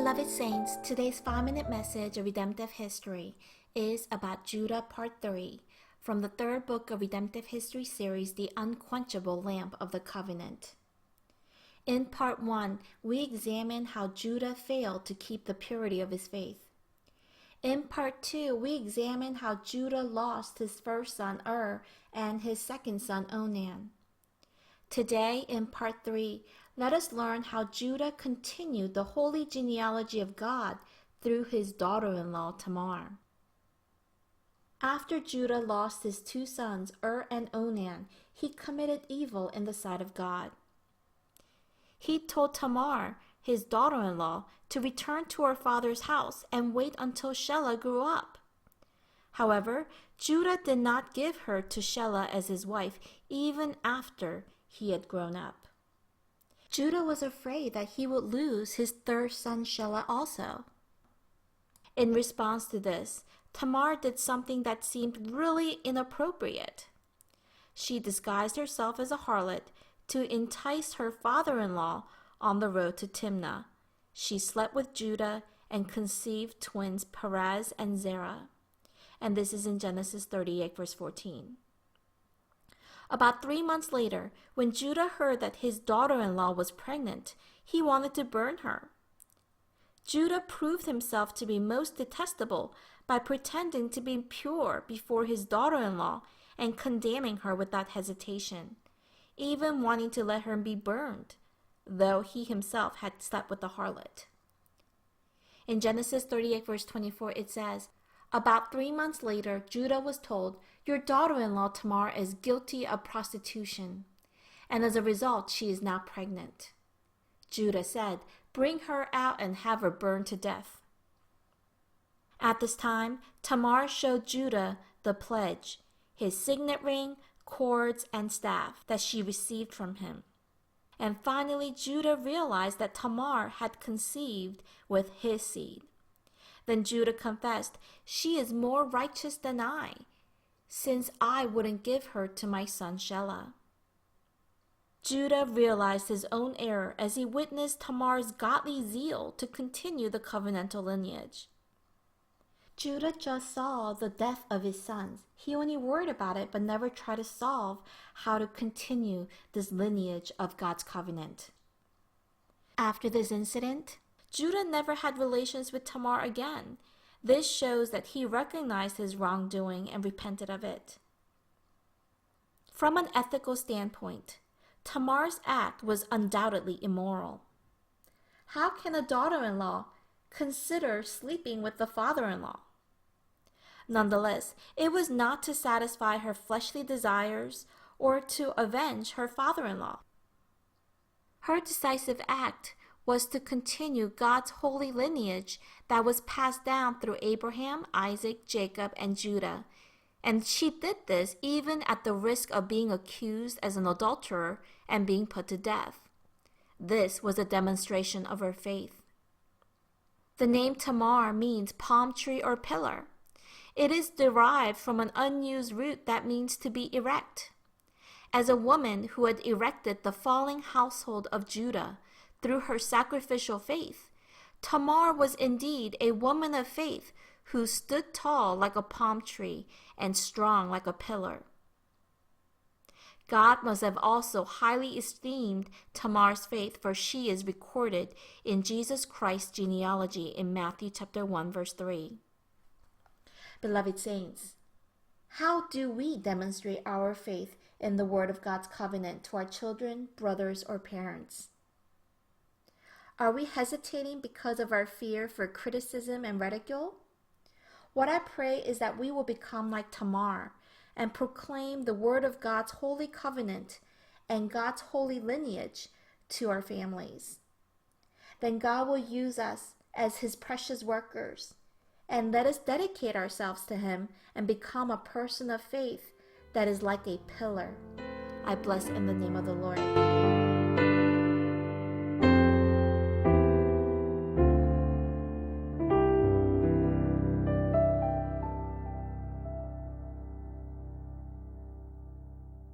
Beloved Saints, today's 5-minute message of Redemptive History is about Judah Part 3 from the third book of Redemptive History series, The Unquenchable Lamp of the Covenant. In Part 1, we examine how Judah failed to keep the purity of his faith. In Part 2, we examine how Judah lost his first son and his second son Onan. Today, in Part 3, let us learn how Judah continued the holy genealogy of God through his daughter-in-law Tamar. After Judah lost his two sons, and Onan, he committed evil in the sight of God. He told Tamar, his daughter-in-law, to return to her father's house and wait until Shelah grew up. However, Judah did not give her to Shelah as his wife even after he had grown up. Judah was afraid that he would lose his third son Shelah also. In response to this, Tamar did something that seemed really inappropriate. She disguised herself as a harlot to entice her father-in-law on the road to Timnah. She slept with Judah and conceived twins Perez and Zerah. And this is in Genesis 38, verse 14. About 3 months later, when Judah heard that his daughter-in-law was pregnant, he wanted to burn her. Judah proved himself to be most detestable by pretending to be pure before his daughter-in-law and condemning her without hesitation, even wanting to let her be burned, though he himself had slept with the harlot. In Genesis 38, verse 24, it says, "About 3 months later, Judah was told, 'Your daughter-in-law Tamar is guilty of prostitution, and as a result, she is now pregnant.' Judah said, 'Bring her out and have her burned to death.' At this time, Tamar showed Judah the pledge, his signet ring, cords, and staff that she received from him. And finally, Judah realized that Tamar had conceived with his seed. Then Judah confessed, 'She is more righteous than I, since I wouldn't give her to my son Shelah.' Judah realized his own error as he witnessed Tamar's godly zeal to continue the covenantal lineage. Judah just saw the death of his sons. He only worried about it but never tried to solve how to continue this lineage of God's covenant. After this incident, Judah never had relations with Tamar again. This shows that he recognized his wrongdoing and repented of it. From an ethical standpoint, Tamar's act was undoubtedly immoral. How can a daughter-in-law consider sleeping with the father-in-law? Nonetheless, it was not to satisfy her fleshly desires or to avenge her father-in-law. Her decisive act was to continue God's holy lineage that was passed down through Abraham, Isaac, Jacob, and Judah. And she did this even at the risk of being accused as an adulterer and being put to death. This was a demonstration of her faith. The name Tamar means palm tree or pillar. It is derived from an unused root that means to be erect. As a woman who had erected the falling household of Judah through her sacrificial faith, Tamar was indeed a woman of faith who stood tall like a palm tree and strong like a pillar. God must have also highly esteemed Tamar's faith, for she is recorded in Jesus Christ's genealogy in Matthew chapter 1, verse 3. Beloved saints, how do we demonstrate our faith in the word of God's covenant to our children, brothers, or parents? Are we hesitating because of our fear for criticism and ridicule? What I pray is that we will become like Tamar and proclaim the word of God's holy covenant and God's holy lineage to our families. Then God will use us as his precious workers, and let us dedicate ourselves to him and become a person of faith that is like a pillar. I bless in the name of the Lord.